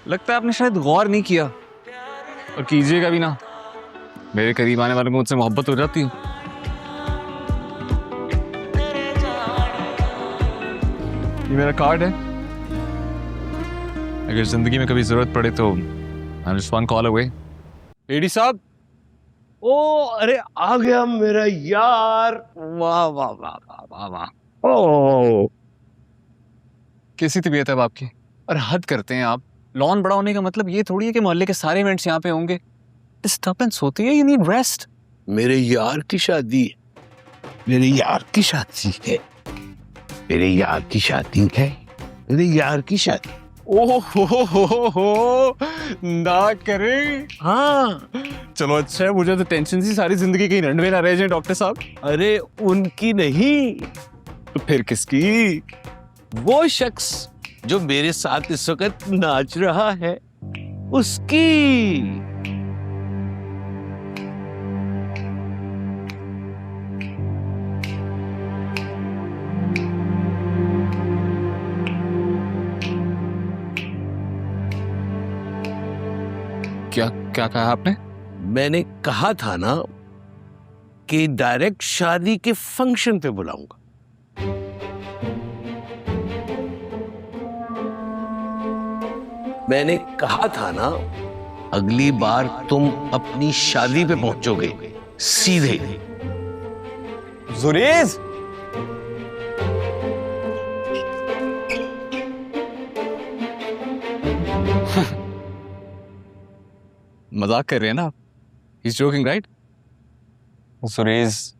लगता है आपने शायद गौर नहीं किया, और कीजिएगा भी ना। मेरे करीब आने वालों को मुझसे मोहब्बत हो जाती है। ये मेरा कार्ड है, अगर जिंदगी में कभी जरूरत पड़े तो I'm just one call away। एडी साहब। ओ अरे आ गया मेरा यार। वाह वाह वाह वाह वाह वाह। ओ कैसी तबीयत है अब आपकी? और हद करते हैं आप। लॉन बड़ा होने का मतलब ये थोड़ी है कि मोहल्ले के सारे इवेंट्स यहाँ पे होंगे। डिस्टर्बेंस होती है, यू नीड रेस्ट। मेरे यार की शादी है, मेरे यार की शादी है, मेरे यार की शादी है, मेरे यार की शादी। ओहो ना करे। हाँ चलो अच्छा है, मुझे तो टेंशन सी सारी जिंदगी कहीं रनवे ना रह जाए डॉक्टर साहब। अरे उनकी नहीं, तो फिर किसकी? वो शख्स जो मेरे साथ इस वक्त नाच रहा है उसकी। क्या क्या कहा आपने? मैंने कहा था ना कि डायरेक्ट शादी के फंक्शन पे बुलाऊंगा। मैंने कहा था ना अगली बार तुम अपनी शादी पे पहुंचोगे सीधे। जुरेज। मजाक कर रहे हैं ना आप? He's joking, right? Surej,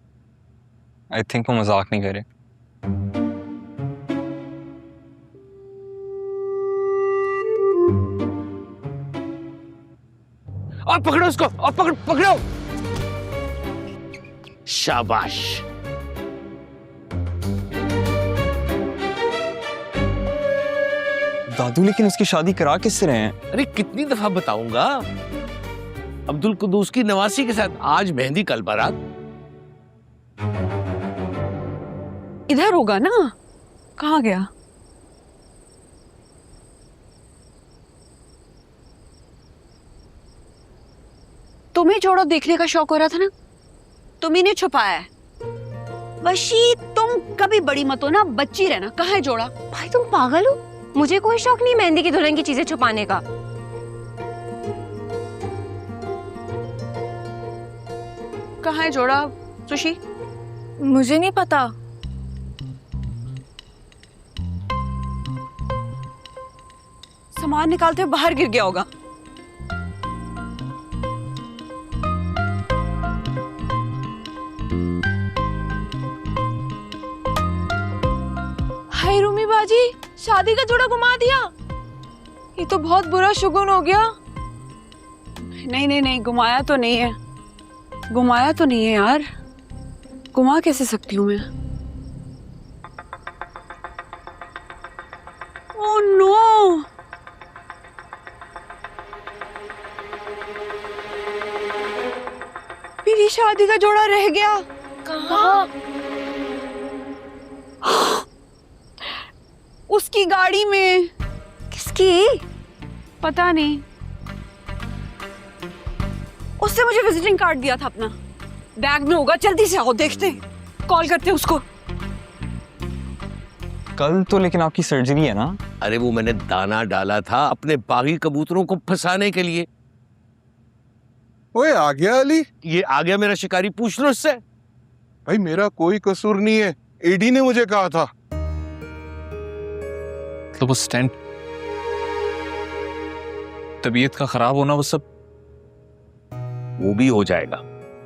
I think वो मजाक नहीं कर रहे। और पकड़ो उसको, और पकड़ो। शाबाश। दादू, लेकिन उसकी शादी करा किससे रहे हैं? अरे कितनी दफा बताऊंगा, अब्दुल कुद्दूस की नवासी के साथ आज मेहंदी कल बारात। इधर होगा ना? कहाँ गया? तुम्हें जोड़ा देखने का शौक हो रहा था ना, तुम्ही ने छुपाया है। वशी तुम कभी बड़ी मत हो ना, बच्ची रहना। कहाँ है जोड़ा? भाई तुम पागल हो, मुझे कोई शौक नहीं मेहंदी की दुल्हन की चीजें छुपाने का। कहाँ है जोड़ा सुशी? मुझे नहीं पता। सामान निकालते हुए बाहर गिर गया होगा। हाय रूमी बाजी, शादी का जोड़ा घुमा दिया। ये तो बहुत बुरा शुगुन हो गया। नहीं, घुमाया तो नहीं है। घुमाया तो नहीं है यार। घुमा कैसे सकती हूँ मैं? ओह नो, मेरी शादी का जोड़ा रह गया। कहाँ? उसकी गाड़ी में। किसकी? पता नहीं, उससे मुझे विजिटिंग कार्ड दिया था अपना। बैग में होगा, जल्दी से आओ देखते हैं। कॉल करते हैं उसको। कल तो लेकिन आपकी सर्जरी है ना? अरे वो मैंने दाना डाला था अपने बागी कबूतरों को फंसाने के लिए। ओए आ गया अली। ये आ गया मेरा शिकारी, पूछ लो उससे। भाई मेरा कोई कसूर नहीं है, एडी ने मुझे कहा था। तो वो स्टेंट, तबीयत का खराब होना, वो सब वो भी हो जाएगा,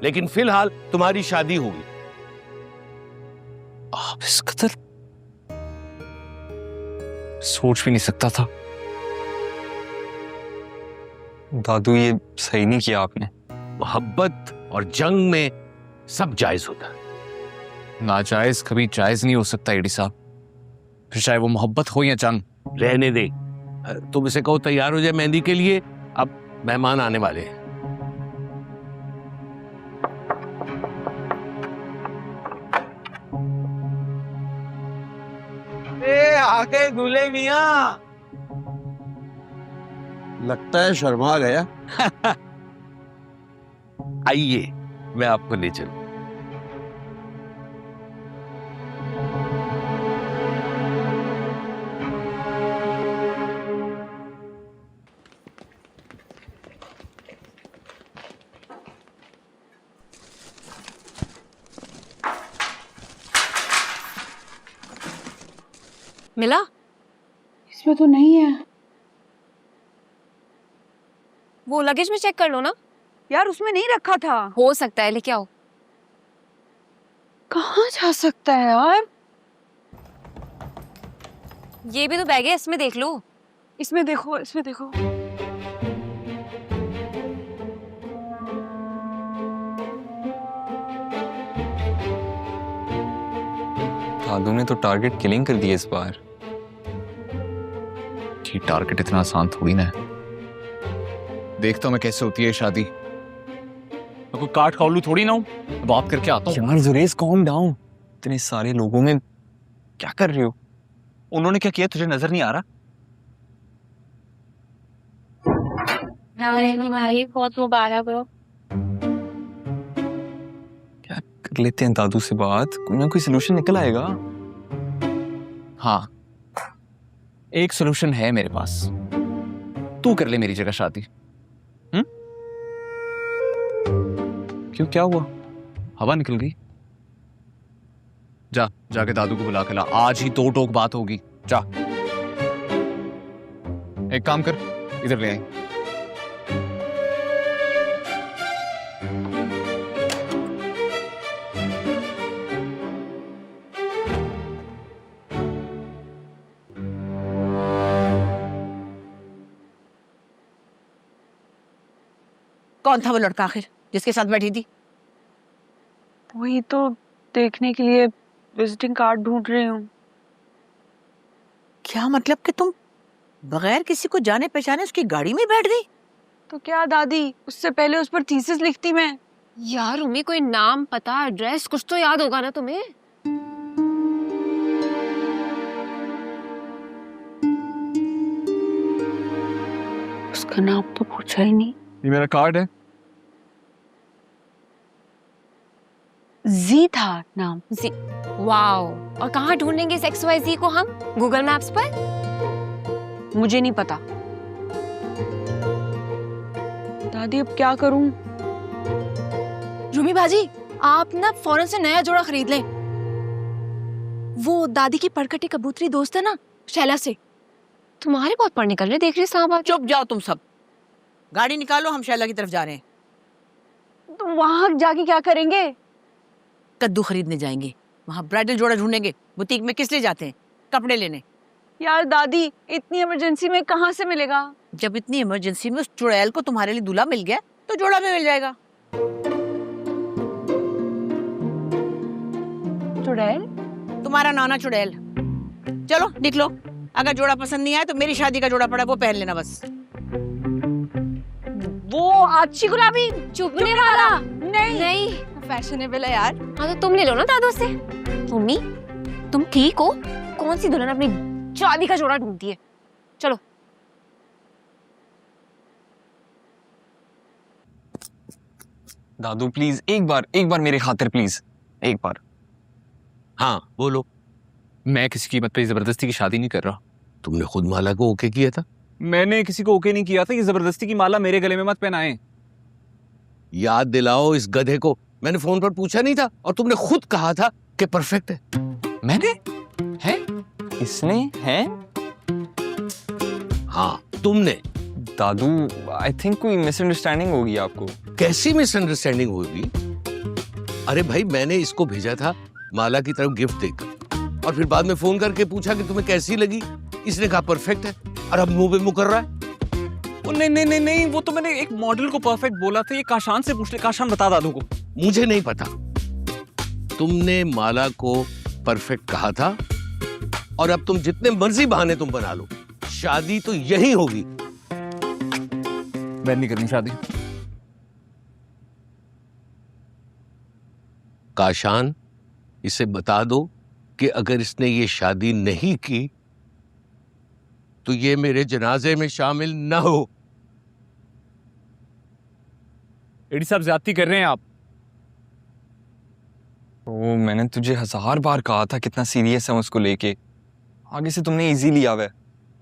लेकिन फिलहाल तुम्हारी शादी होगी। आप इस कदर सोच भी नहीं सकता था। दादू, ये सही नहीं किया आपने। मोहब्बत और जंग में सब जायज होता है। नाजायज कभी जायज नहीं हो सकता एडी साहब, फिर चाहे वो मोहब्बत हो या जंग। रहने दे, तुम इसे कहो तैयार हो जाए मेहंदी के लिए, अब मेहमान आने वाले हैं। ए आके दूल्हे मियां, लगता है शर्मा गया। आइए मैं आपको ले चलूं। मिला? इसमें तो नहीं है। वो लगेज में चेक कर लो ना। यार उसमें नहीं रखा था। हो सकता है, लेके आओ। कहाँ जा सकता है यार? ये भी तो बैग है, इसमें देख लो। इसमें देखो, इसमें देखो। दादू ने तो टारगेट किलिंग कर दी इस बार। ये टारगेट इतना आसान थोड़ी ना है। देखता हूं मैं कैसे होती है शादी। मैं कोई काट काउलू थोड़ी ना हूं। बात करके आता हूं। यार जुरेज calm down। इतने सारे लोगों में क्या कर रहे हो? उन्होंने क्या किया तुझे नजर नहीं आ रहा? बहुत मुबारक हो। क्या कर लेते हैं दादू से बात, कोई ना कोई सोल्यूशन निकल आएगा। हाँ, एक सोल्यूशन है मेरे पास। तू कर ले मेरी जगह शादी। क्यों, क्या हुआ? हवा निकल गई? जाके दादू को बुला के ला। आज ही दो टोक बात होगी। जा, एक काम कर, इधर ले आई। कौन था वो लड़का आखिर जिसके साथ बैठी थी? वही तो देखने के लिए विजिटिंग कार्ड ढूंढ रही हूँ। क्या मतलब कि तुम बगैर किसी को जाने पहचाने उसकी गाड़ी में बैठ गई? तो क्या दादी, उससे पहले उस पर थीसिस लिखती मैं। यार उम्मी, कोई नाम, पता, एड्रेस कुछ तो याद होगा ना तुम्हें? उसका नाम तो पूछा ही नहीं। ये मेरा कार्ड है। जी था नाम। जी, वाओ। और कहाँ ढूंढेंगे इस XYZ को हम? गूगल मैप्स पर? मुझे नहीं पता। दादी अब क्या करूं? रूमी बाजी, आप ना फौरन से नया जोड़ा खरीद लें। वो दादी की पड़कटी कबूतरी दोस्त है ना, शैला से। तुम्हारे बहुत पर निकल रहे, देख रही सांप आ। चुप जाओ तुम सब, गाड़ी निकालो, हम शैला की तरफ जा रहे हैं। तो वहां जाके क्या करेंगे? कद्दू खरीदने जाएंगे, वहाँ ब्राइडल जोड़ा ढूंढेंगे। बुटीक में किस लिए जाते हैं? कपड़े लेने। यार दादी, इतनी इमरजेंसी में कहाँ से मिलेगा? जब इतनी इमरजेंसी में उस चुड़ैल को तुम्हारे लिए दूल्हा मिल गया तो जोड़ा भी मिल जाएगा। चुड़ैल? तुम्हारा नाना चुड़ैल। चलो निकलो, अगर जोड़ा पसंद नहीं आया तो मेरी शादी का जोड़ा पड़ा वो पहन लेना बस। वो अच्छी गुलाबी चुपने वाला? नहीं। नहीं, फैशनेबल है यार। हाँ तो तुम ले लो ना दादू से। मम्मी, तुम ठीक हो? कौन सी दुल्हन अपनी शादी का जोड़ा ढूंढती है? चलो। दादू प्लीज, एक बार मेरे खातिर प्लीज, एक बार। हाँ बोलो। मैं किसी कीमत पे जबरदस्ती की शादी नहीं कर रहा। तुमने खुद माला को ओके किया था? मैंने किसी को ओके नहीं किया था। ये जबरदस्ती की माला मेरे गले में मत पहनाएं। याद दिलाओ इस गधे को, मैंने फोन पर पूछा नहीं था और तुमने खुद कहा था कि परफेक्ट है। मैंने? है? इसने है? हाँ तुमने। दादू, आई थिंक कोई मिसअंडरस्टैंडिंग होगी आपको। कैसी मिसअंडरस्टैंडिंग होगी? अरे भाई, मैंने इसको भेजा था माला की तरफ गिफ्ट देकर और फिर बाद में फोन करके पूछा कि तुम्हें कैसी लगी। इसने कहा परफेक्ट है और अब मुंह पे मुंह कर रहा है। नहीं, वो तो मैंने एक मॉडल को परफेक्ट बोला था। ये काशान से पूछ ले, काशान बता दादू को। मुझे नहीं पता। तुमने माला को परफेक्ट कहा था और अब तुम जितने मर्जी बहाने तुम बना लो, शादी तो यही होगी। मैं नहीं करनी शादी। काशान, इसे बता दो कि अगर इसने ये शादी नहीं की तो ये मेरे जनाजे में शामिल न हो। एडी साहब ज्यादती कर रहे हैं आप। तो मैंने तुझे 1000 बार कहा था कितना सीरियस है उसको लेके। आगे से तुमने इजी लिया हुआ है,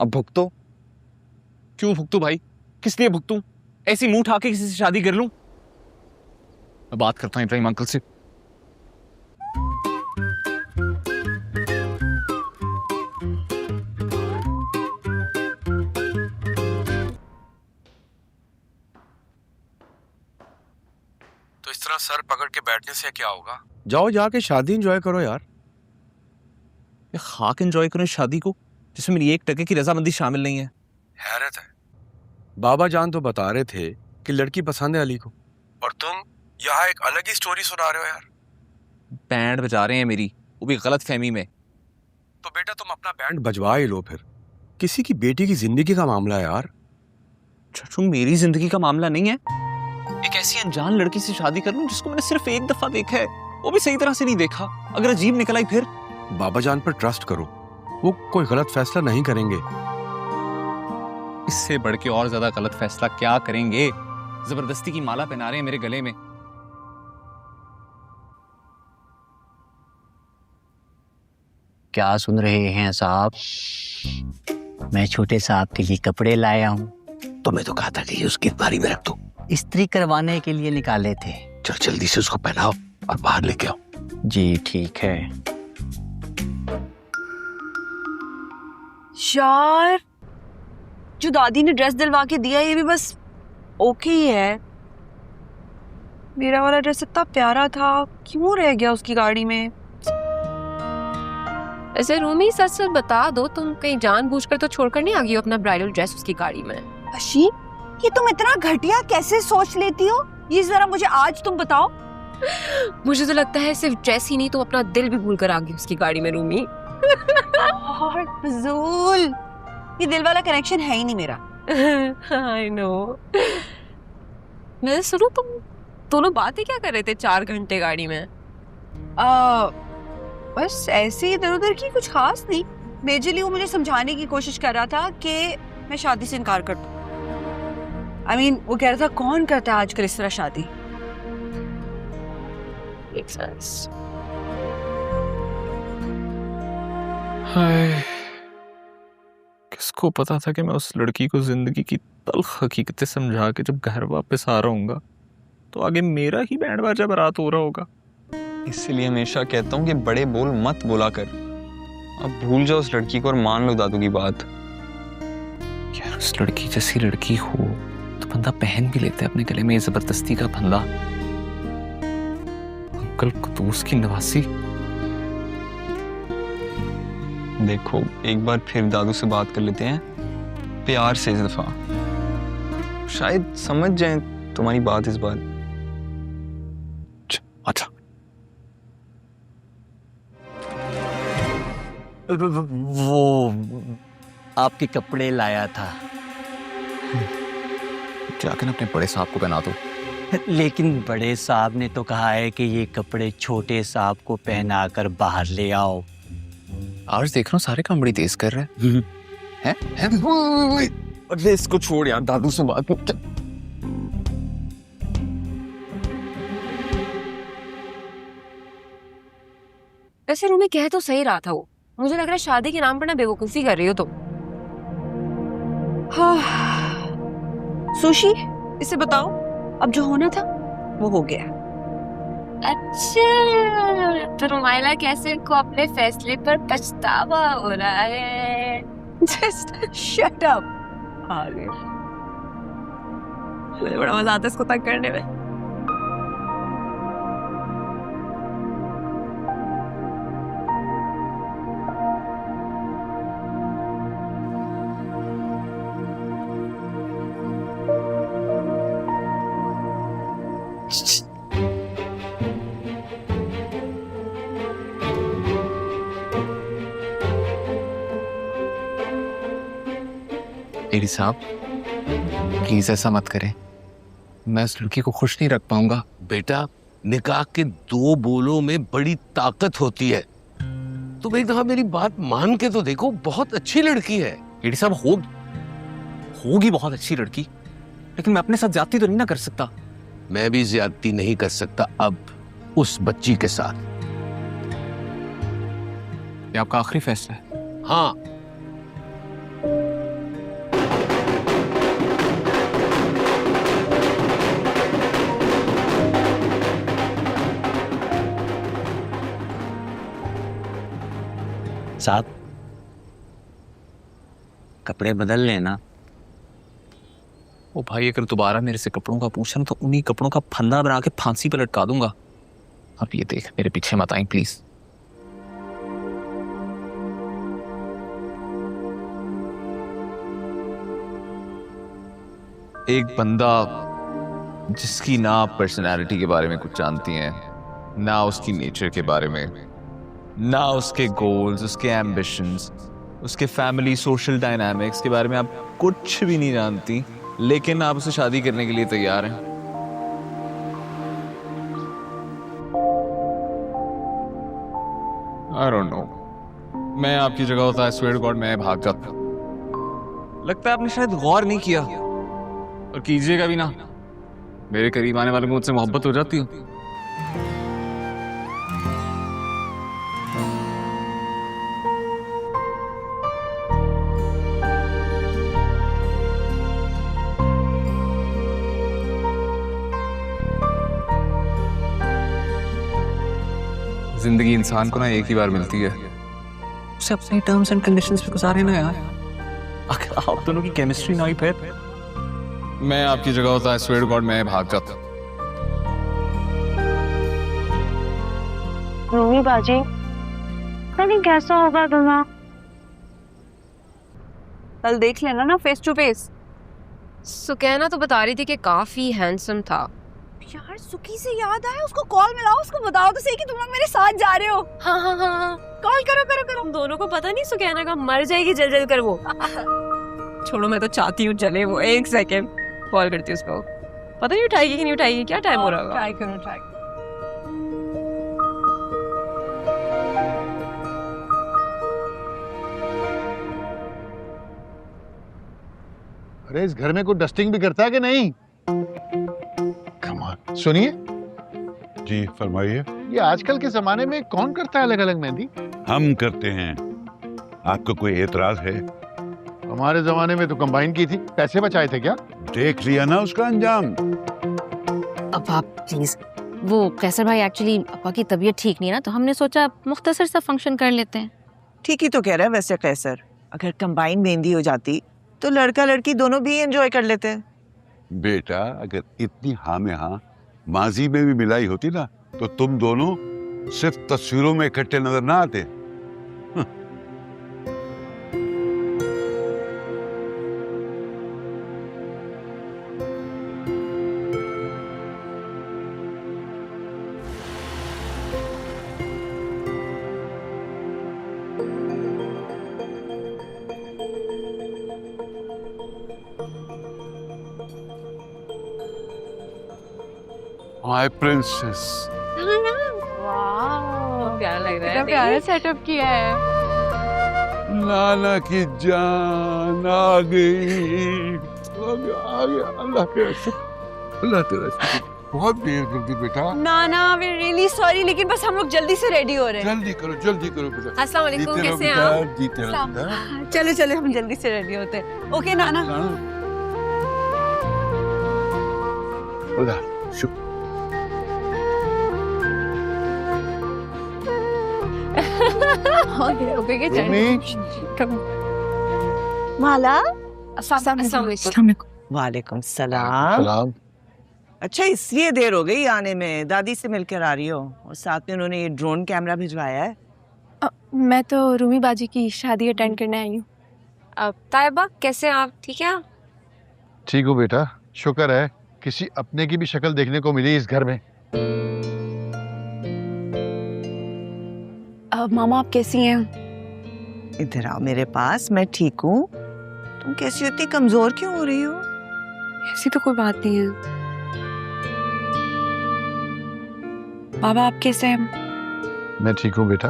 अब भुगतो। क्यों भुगतू भाई, किस लिए भुगतू? ऐसी मुंह उठा के किसी से शादी कर लूं? मैं बात करता हूँ इब्राहिम अंकल से। तो इस तरह सर पकड़ के बैठने से क्या होगा? जाओ जाके शादी एंजॉय करो यार। ये खाक एंजॉय करें शादी को जिसमें मेरी 1% की रजामंदी शामिल नहीं है। हैरत है, बाबा जान तो बता रहे थे कि लड़की पसंद है अली को, और तुम यहाँ एक अलग ही स्टोरी सुना रहे हो यार। बैंड बजा रहे हैं मेरी, वो भी गलत फहमी में। तो बेटा तुम अपना बैंड बजवा ही लो फिर, किसी की बेटी की जिंदगी का मामला है यार। छठू मेरी जिंदगी का मामला नहीं है। एक ऐसी अनजान लड़की से शादी कर लूं जिसको मैंने सिर्फ एक दफा देखा है, वो भी सही तरह से नहीं देखा। अगर अजीब निकल आई फिर? बाबा जान पर ट्रस्ट करो, वो कोई गलत फैसला नहीं करेंगे। इससे बढ़ के और ज्यादा गलत फैसला क्या करेंगे? जबरदस्ती की माला पहना रहे हैं मेरे गले में। क्या सुन रहे हैं साहब? मैं छोटे साहब के लिए कपड़े लाया हूँ। तो मैं तो कहा था कि उसकी बारी में रख दो। इस्त्री करवाने के लिए निकाले थे। चल जल्दी से उसको पहनाओ और बाहर लेके आओ। जी ठीक है। यार जो दादी ने ड्रेस दिलवा के दिया ये भी बस ओके ही है। मेरा वाला ड्रेस इतना प्यारा था, क्यों रह गया उसकी गाड़ी में? ऐसे रूमी सच सच बता दो, तुम कहीं जानबूझकर तो छोड़कर नहीं आ गई हो अपना ब्राइडल ड्रेस उसकी गाड़ी में? अशी, ये तुम इतना घटिया कैसे सोच लेती हो? ये जरा मुझे आज तुम बताओ। मुझे तो लगता है सिर्फ ड्रेस ही नहीं, तुम अपना दिल भी भूल कर आ गई उसकी गाड़ी में रूमी। और फजूल, ये दिल वाला कनेक्शन है ही नहीं मेरा। I know। मैं सुनो, तुम दोनों बातें क्या कर रहे थे 4 घंटे गाड़ी में? बस ऐसे ही इधर उधर की, कुछ खास नहीं। मेजरली वो मुझे समझाने की कोशिश कर रहा था कि मैं शादी से इनकार कर दूं। I mean, वो कह रहा था कौन करता है आजकल इस तरह शादी। Makes sense। हाय, किसको पता था कि मैं उस लड़की को जिंदगी की तल्ख हकीकतें समझा के जब घर वापस आ रहा हूँगा तो आगे मेरा ही बैंड बाजा बारात हो रहा होगा। इसलिए हमेशा कहता हूँ कि बड़े बोल मत बोला कर। अब भूल जाओ उस लड़की को और मान लो दादू की बात। यार उस लड़की जैसी लड़की हो तो बंदा पहन भी लेता है अपने गले में ये जबरदस्ती का फंदा। अंकल कुतूस की नवासी। देखो एक बार फिर दादू से बात कर लेते हैं प्यार से इस दफा, शायद समझ जाएं तुम्हारी बात इस बार। अच्छा वो आपके कपड़े लाया था। जाकर अपने बड़े साहब को पहना दो। लेकिन बड़े साहब ने तो कहा है कि ये कपड़े छोटे साहब को पहनाकर बाहर ले आओ। आज देख रहा हूँ सारे काम बड़ी तेज कर रहे हैं। अरे इसको छोड़ यार, दादू से बात कर। ऐसे रूमी कह तो सही रहा था वो। मुझे लग रहा है शादी के नाम पर ना बेवकूफी कर रही हो तुम। सुशी, इसे बताओ, अब जो होना था वो हो गया। अच्छा, तो रुमाइला कैसे को अपने फैसले पर पछतावा हो रहा है। Just shut up। मुझे बड़ा मजा आता है इसको तंग करने में। एडी साहब प्लीज ऐसा मत करें, मैं उस लड़की को खुश नहीं रख पाऊंगा। बेटा, निकाह के 2 बोलों में बड़ी ताकत होती है। तुम एक दफा मेरी बात मान के तो देखो, बहुत अच्छी लड़की है। एडी साहब होगी बहुत अच्छी लड़की, लेकिन मैं अपने साथ ज्यादती तो नहीं ना कर सकता। मैं भी ज्यादती नहीं कर सकता अब उस बच्ची के साथ। ये आपका आखिरी फैसला है? हाँ। साहब, कपड़े बदल लेना। ओ भाई, अगर दोबारा मेरे से कपड़ों का पूछना तो उन्हीं कपड़ों का फंदा बना के फांसी पर लटका दूंगा। अब ये देख, मेरे पीछे मत आई प्लीज। एक बंदा जिसकी ना आप पर्सनैलिटी के बारे में कुछ जानती हैं, ना उसकी नेचर के बारे में, ना उसके गोल्स, उसके एम्बिशंस, उसके फैमिली सोशल डायनामिक्स के बारे में आप कुछ भी नहीं जानती, लेकिन आप उसे शादी करने के लिए तैयार हैं। I don't know. मैं आपकी जगह होता है, स्वेयर गॉड मैं भाग जाता। लगता है आपने शायद गौर नहीं किया, और कीजिएगा भी ना। मेरे करीब आने वालों को मुझसे मोहब्बत हो जाती है। जिंदगी इंसान को ना एक ही बार मिलती है, उसे अपने टर्म्स एंड कंडीशंस पे गुजारे ना यार। अगर आप दोनों की केमिस्ट्री ना हुई फिर मैं आपकी जगह होता है, स्वेयर गॉड मैं भाग जाता। रूमी बाजी, नहीं कैसा होगा तुम्हारा? कल देख लेना ना फेस टू फेस। सुकैना तो बता रही थी कि काफी हैंडसम था। यार सुकी से याद आया, उसको कॉल मिलाओ, उसको बताओ तो सही कि तुम लोग मेरे साथ जा रहे हो। हाँ हाँ हाँ हाँ, कॉल करो करो करो। हम दोनों को पता नहीं सुकैना का मर जाएगी जल जल कर वो। छोड़ो, मैं तो चाहती हूँ चले वो। एक सेकेंड कॉल करती हूँ उसको। पता नहीं उठाएगी कि नहीं उठाएगी, क्या टाइम हो रहा होगा। ट्राई करो ट्राई। अरे इस घर में कोई डस्टिंग भी करता है कि नहीं? कमाल। सुनिए जी फरमाइए। ये आजकल के जमाने में कौन करता है अलग अलग मेहंदी? हम करते हैं, आपको कोई एतराज है? हमारे जमाने में तो कंबाइन की थी, पैसे बचाए थे क्या? देख लिया ना उसका अंजाम। अब आप प्लीज, वो कैसर भाई एक्चुअली पापा की तबीयत ठीक नहीं है ना, तो हमने सोचा मुख्तसर सा फंक्शन कर लेते हैं। ठीक ही तो कह रहा है वैसे कैसर, अगर कंबाइन मेहंदी हो जाती तो लड़का लड़की दोनों भी एंजॉय कर लेते हैं। बेटा अगर इतनी हाँ में हाँ माजी में भी मिलाई होती ना, तो तुम दोनों सिर्फ तस्वीरों में इकट्ठे नजर ना आते। My princess. वाह, प्यारा लग रहा है। प्यारा सेटअप किया है। नाना की जान आ गई। आ गया। अल्लाह तेरा शुक्र, अल्लाह तेरा शुक्र। बहुत देर कर दी बेटा। नाना वी रियली सॉरी, लेकिन बस हम लोग जल्दी से रेडी हो रहे हैं। जल्दी करो बेटा। अस्सलाम वालेकुम, कैसे हैं आप? जीते रहो बेटा। चलो चलो हम जल्दी से रेडी होते हैं। ओके नाना। अल्लाह शुक्र। माला, अस्सलाम वालेकुम सलाम। अच्छा इसलिए देर हो गई आने में, दादी से मिलकर आ रही हो, और साथ में उन्होंने ये ड्रोन कैमरा भिजवाया है। मैं तो रूमी बाजी की शादी अटेंड करने आई हूँ। अब तायबा कैसे हैं आप? ठीक है आप? ठीक हो बेटा, शुक्र है किसी अपने की भी शक्ल देखने को मिली इस घर में। मामा आप कैसी हैं? इधर आओ मेरे पास, मैं ठीक हूँ। तुम कैसी हो, इतनी कमजोर क्यों हो रही हो? ऐसी तो कोई बात नहीं है। बाबा आप कैसे हैं? मैं ठीक हूँ बेटा,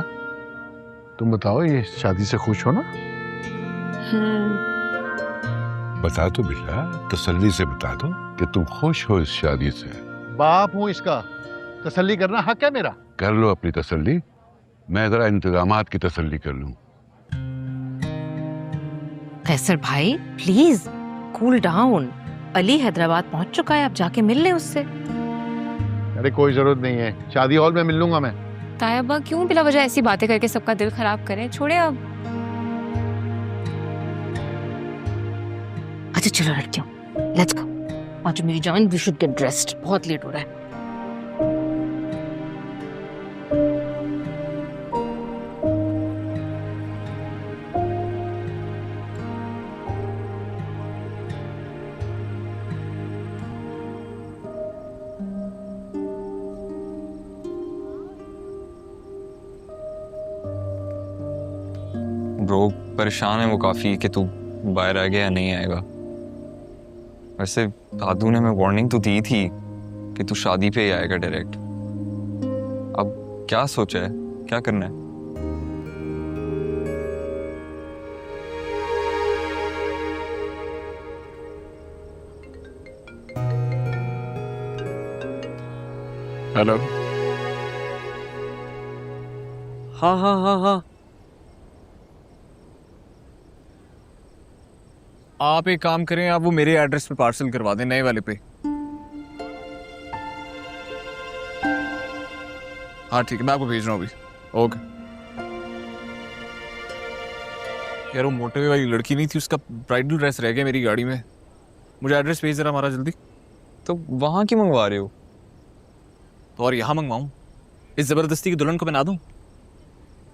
तुम बताओ ये शादी से खुश हो ना? बता दो बेटा, तसल्ली से बता दो कि तुम खुश हो इस शादी से। बाप हूं इसका, तसल्ली करना हक है मेरा। कर लो अपनी तसल्ली, मैं जरा इंतजामात की तसल्ली कर लूं। कैसर भाई please cool down. Ali Hyderabad पहुंच चुका है, आप जाके मिल ले उससे। अरे कोई जरूरत नहीं है, शादी हॉल में मिल लूंगा मैं। तायबा क्यों बिला वजह ऐसी बातें करके सबका दिल खराब करें, छोड़े अब। अच्छा चलो लड़कियों, लेट्स गो। आज मेरी जान, वी शुड गेट ड्रेस्ड, बहुत लेट हो रहा है। ब्रो परेशान है वो काफी कि तू बाहर आ गया या नहीं आएगा। वैसे दादू ने मैं वार्निंग तो दी थी कि तू शादी पे ही आएगा डायरेक्ट। अब क्या सोचा है, क्या करना है? हेलो। हाँ हाँ हाँ हाँ, आप एक काम करें, आप वो मेरे एड्रेस पे पार्सल करवा दें, नए वाले पे। हाँ ठीक है, मैं आपको भेज रहा हूँ अभी। ओके। यार वो मोटे वाली लड़की नहीं थी, उसका ब्राइडल ड्रेस रह गया मेरी गाड़ी में। मुझे एड्रेस भेज जरा हमारा जल्दी। तो वहां क्यों मंगवा रहे हो? तो और यहाँ मंगवाऊँ? इस जबरदस्ती की दुल्हन को पहना दूँ?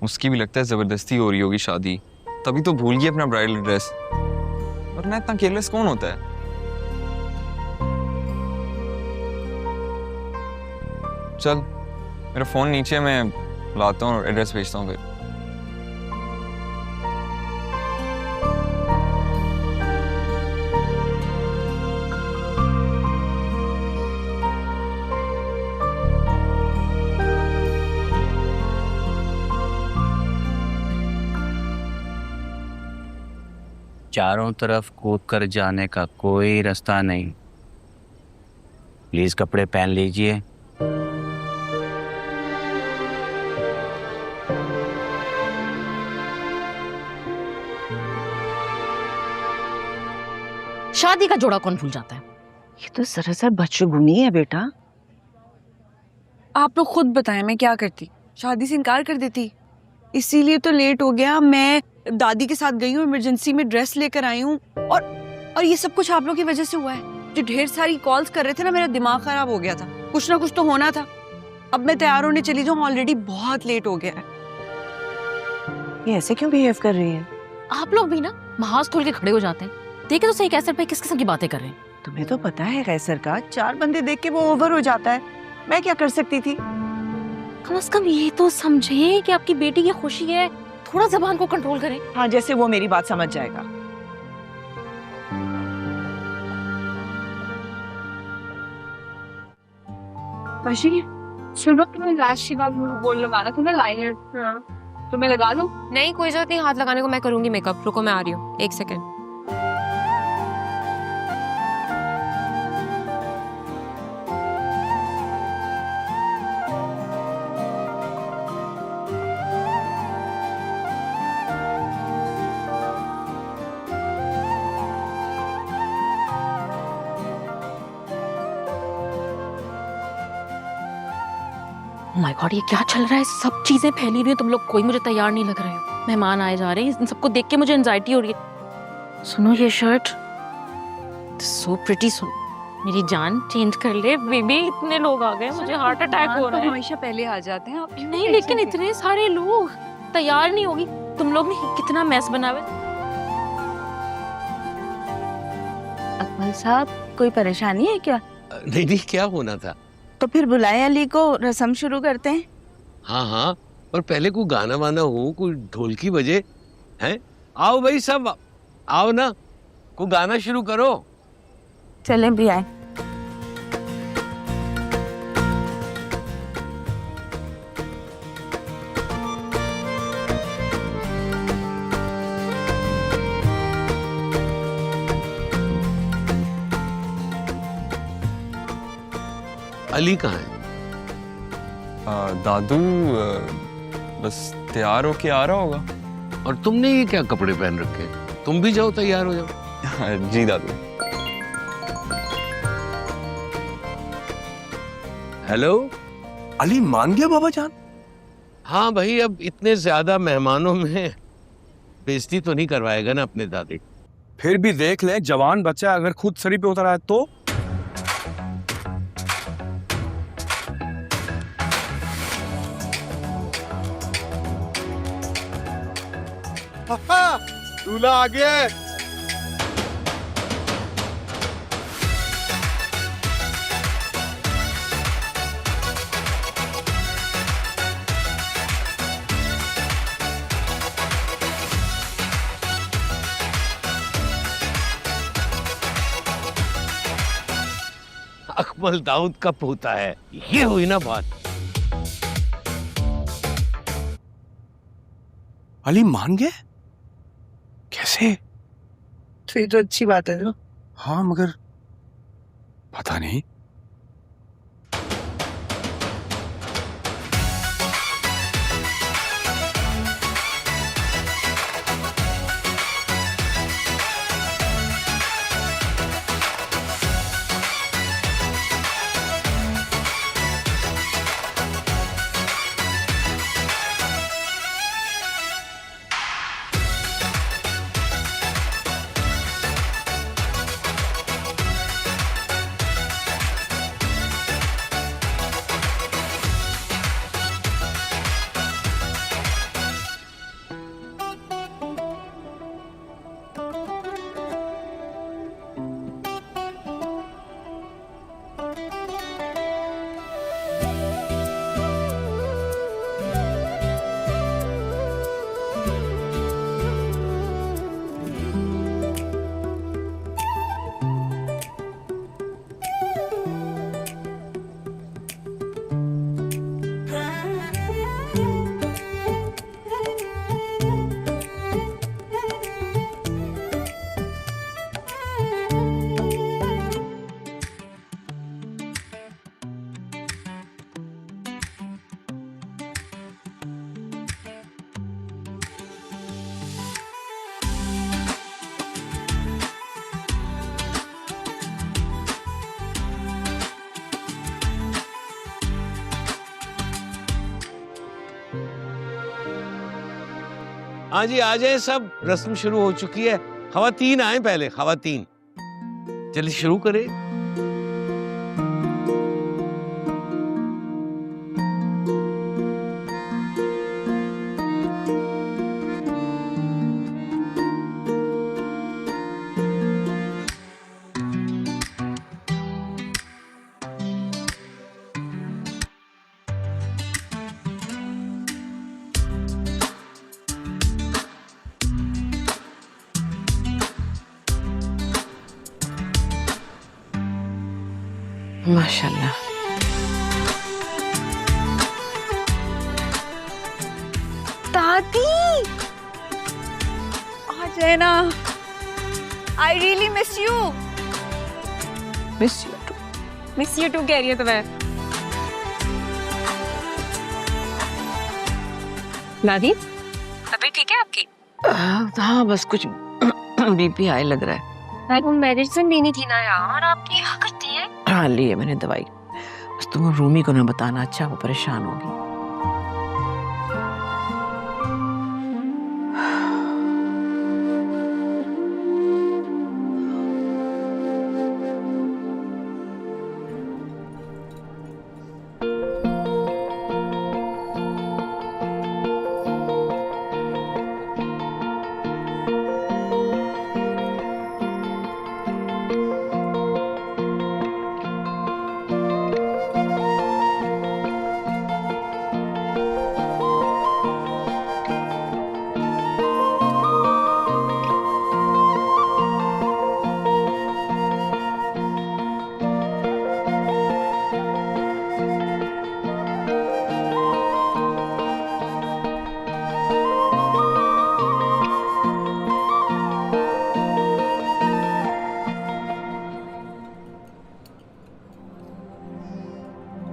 उसकी भी लगता है जबरदस्ती हो रही होगी शादी, तभी तो भूल गई अपना ब्राइडल ड्रेस। वरना इतना केयरलेस कौन होता है? चल मेरा फोन नीचे, मैं लाता हूँ और एड्रेस भेजता हूँ फिर। चारों तरफ कूद कर जाने का कोई रास्ता नहीं। प्लीज कपड़े पहन लीजिए। शादी का जोड़ा कौन भूल जाता है? ये तो सरासर बदशगुनी है बेटा। आप लोग खुद बताएं, मैं क्या करती? शादी से इनकार कर देती। इसीलिए तो लेट हो गया। मैं दादी के साथ गई हूँ, इमरजेंसी में ड्रेस लेकर आई हूँ, और ये सब कुछ आप लोगों की वजह से हुआ है। जो ढेर सारी कॉल्स कर रहे थे ना, मेरा दिमाग खराब हो गया था। कुछ ना कुछ तो होना था। अब मैं तैयार होने चली जाऊँ, ऑलरेडी बहुत लेट हो गया है। ये ऐसे क्यों बिहेव कर रही है? आप लोग भी ना महाज खोल के खड़े हो जाते हैं। देखे तो सही कैसर भाई किस किस्म की बातें कर रहे हैं। तुम्हें तो पता है कैसर का, 4 बंदे देख के वो ओवर हो जाता है। मैं क्या कर सकती थी? कम से कम ये तो समझे कि आपकी बेटी की खुशी है, थोड़ा जबान को कंट्रोल करें। हाँ, जैसे वो मेरी बात समझ जाएगा। सुनो, तुम्हें लास्ट की बात बोल लगाना था ना, लाइनर। हाँ तो मैं लगा लूं? नहीं कोई जरूरत नहीं हाथ लगाने को, मैं करूंगी मेकअप। रुको मैं आ रही हूँ, 1 सेकेंड। माय गॉड, ये क्या चल रहा है? सब चीजें फैली हुई हैं, तुम लोग कोई मुझे तैयार नहीं लग रहे हो। मेहमान आए जा रहे हैं, इन सबको देख के मुझे एंजाइटी हो रही है। सुनो ये शर्ट सो प्रिटी। सुन मेरी जान, चेंज कर ले बेबी। इतने लोग आ गए, मुझे हार्ट अटैक हो रहा है। हमेशा पहले आ जाते हैं आप। नहीं लेकिन इतने सारे लोग, तैयार नहीं होगी। तुम लोग ने कितना मैस बनावे। अकमल साहब, कोई परेशानी है क्या? नहीं नहीं, क्या होना था? तो फिर बुलाए अली को, रस्म शुरू करते हैं। हाँ हाँ, और पहले कोई गाना वाना हो, कोई ढोल की बजे। हैं? आओ भाई सब आओ ना, कोई गाना शुरू करो। चले भी आए। अली कहाँ है? दादू बस तैयार होके आ रहा होगा। और तुमने ये क्या कपड़े पहन रखे हैं? तुम भी जाओ, तैयार हो जाओ। जी दादू। हेलो, अली मान गया बाबा जान? हाँ भाई, अब इतने ज्यादा मेहमानों में बेइज्जती तो नहीं करवाएगा ना अपने दादी। फिर भी देख ले, जवान बच्चा अगर खुद सरी पे उतर आए तो। दूल्हा आ गया है। अकमल दाऊद का पोता है, ये हुई ना बात। अली मान गए? कैसे? तो ये तो अच्छी बात है ना। हाँ मगर पता नहीं। हाँ जी, आ जाए सब, रस्म शुरू हो चुकी है। खवातीन आए पहले, खवातीन। चलिए शुरू करें। माशाल्लाह। दादी आ जाए ना, I really miss you. Miss you too कह रही है तुम्हें। दादी तबीयत ठीक है आपकी? हाँ बस कुछ बीपी हाई लग रहा है। वो मेडिसिन लेनी थी ना यार, आप क्या करती हैं? हाँ ली है मैंने दवाई। बस तुम रूमी को ना बताना, अच्छा वो परेशान होगी।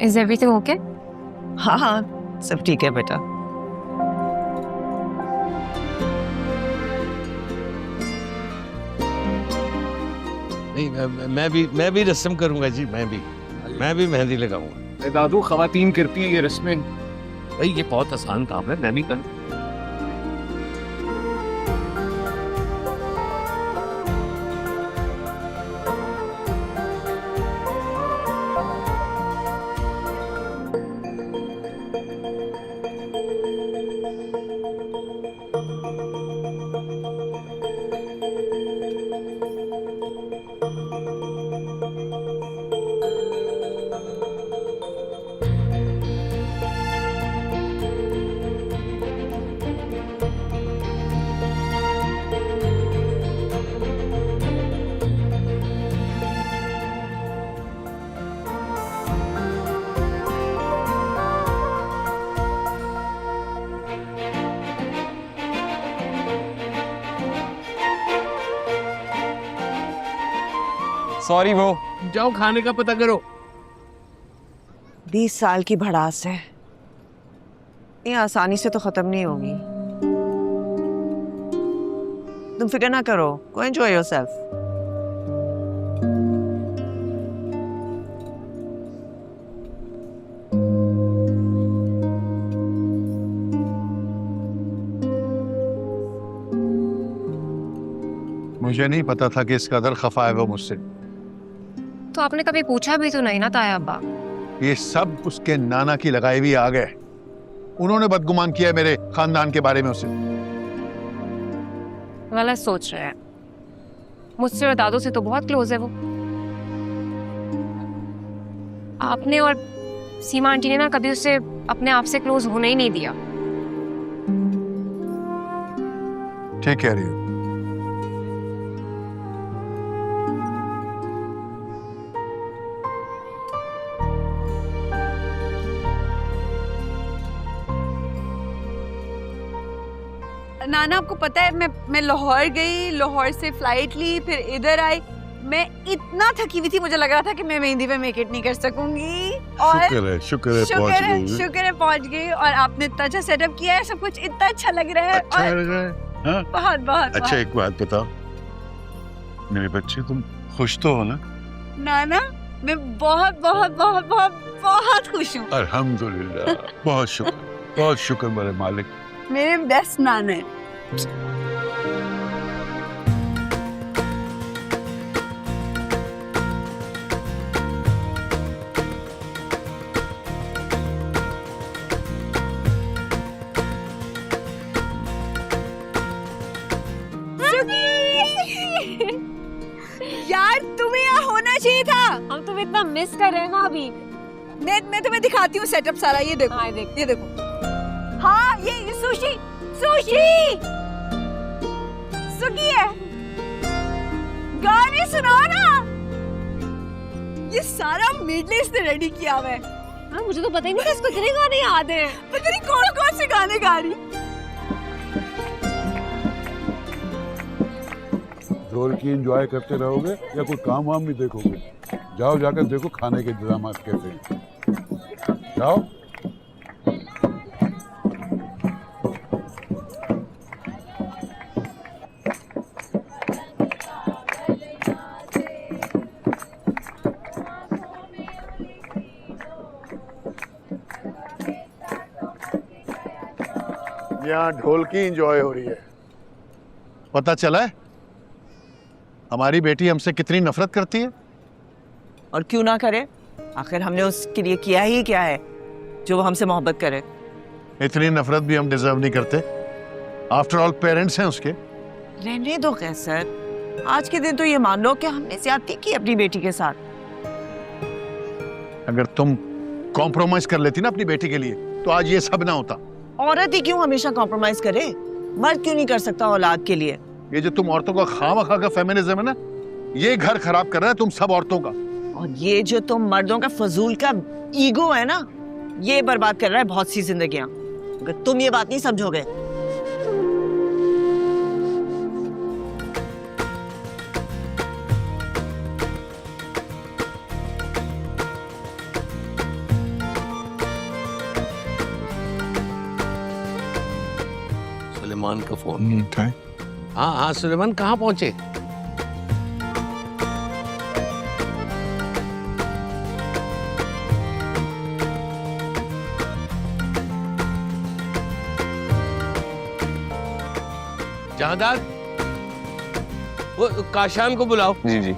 Is everything okay? हाँ हाँ सब ठीक है बेटा। नहीं मैं भी रस्म करूंगा जी, मैं भी मेहंदी लगाऊंगा। दादू खवातीन करती है ये रस्में। भाई ये बहुत आसान काम है, मैं भी कर। सॉरी वो। जाओ खाने का पता करो। 20 साल की भड़ास है, ये आसानी से तो खत्म नहीं होगी। तुम फिक्र ना करो, गो एंजॉय योरसेल्फ। मुझे नहीं पता था कि इस कदर खफा है वो मुझसे। तो आपने कभी पूछा भी तो नहीं ना ताया अब्बा। ये सब उसके नाना की लगाई हुई आ गए। उन्होंने बदगुमान किया मेरे खानदान के बारे में उसे। गलत सोच रहे हैं, मुझसे और दादू से तो बहुत क्लोज है वो। आपने और सीमा आंटी ने ना कभी उसे अपने आप से क्लोज होने ही नहीं दिया। ठीक कह रही हो। नाना आपको पता है मैं लाहौर गई, लाहौर से फ्लाइट ली, फिर इधर आई। मैं इतना थकी हुई थी, मुझे लग रहा था कि मैं मेहंदी पे मेक इट नहीं कर सकूंगी। और शुक्र है पहुंच गई। और आपने इतना अच्छा सेटअप किया है, सब कुछ इतना अच्छा लग रहा है। अच्छा लग रहा है। हाँ? बहुत बहुत अच्छा एक बात बताओ, मेरे बच्चे तुम खुश तो हो ना? नाना मैं बहुत बहुत बहुत बहुत बहुत खुश हूँ। अल्हम्दुलिल्लाह, बहुत शुक्र मेरे मालिक। मेरे बेस्ट नाना है। यार तुम्हें यहाँ होना चाहिए था। हम तुम्हें इतना मिस कर रहे हैं ना अभी। मैं तुम्हें दिखाती हूँ सेटअप सारा। ये देखो, हाँ, ये देखो। हाँ ये सुशी सुकी है। गाने सुनाओ ना। ये सारा मिडले इसने रेडी किया हुआ है। हाँ, मुझे तो पता ही नहीं था इसको इतने गाने याद है। पता नहीं कौन कौन से गाने गा रही। ढोल की एंजॉय करते रहोगे या कोई काम वाम भी देखोगे? जाओ जाकर देखो खाने के इंतजाम कैसे हैं। जाओ। यहाँ ढोल की एंजॉय हो रही है। पता चला है हमारी बेटी हमसे कितनी नफरत करती है। और क्यों ना करे, आखिर हमने उसके लिए किया ही क्या है जो वो हमसे मोहब्बत करे। इतनी नफरत भी हम डिजर्व नहीं करते। आफ्टर ऑल पेरेंट्स हैं उसके। रहने दो कैसर, आज के दिन तो ये मान लो कि हमने ज्यादती की अपनी बेटी के साथ। अगर तुम कॉम्प्रोमाइज कर लेती ना अपनी बेटी के लिए तो आज ये सब ना होता। औरत ही क्यों हमेशा कॉम्प्रोमाइज करे, मर्द क्यों नहीं कर सकता औलाद के लिए? ये जो तुम औरतों का खामखा का फेमिनिज्म है ना, ये घर खराब कर रहा है तुम सब औरतों का। और ये जो तुम मर्दों का फजूल का ईगो है ना, ये बर्बाद कर रहा है बहुत सी जिंदगियां। अगर तुम ये बात नहीं समझोगे सुलेमान का फोन। उठाए। हाँ हाँ सुलेमान, कहाँ पहुंचे? जहादार, वो काशान को बुलाओ। जी जी।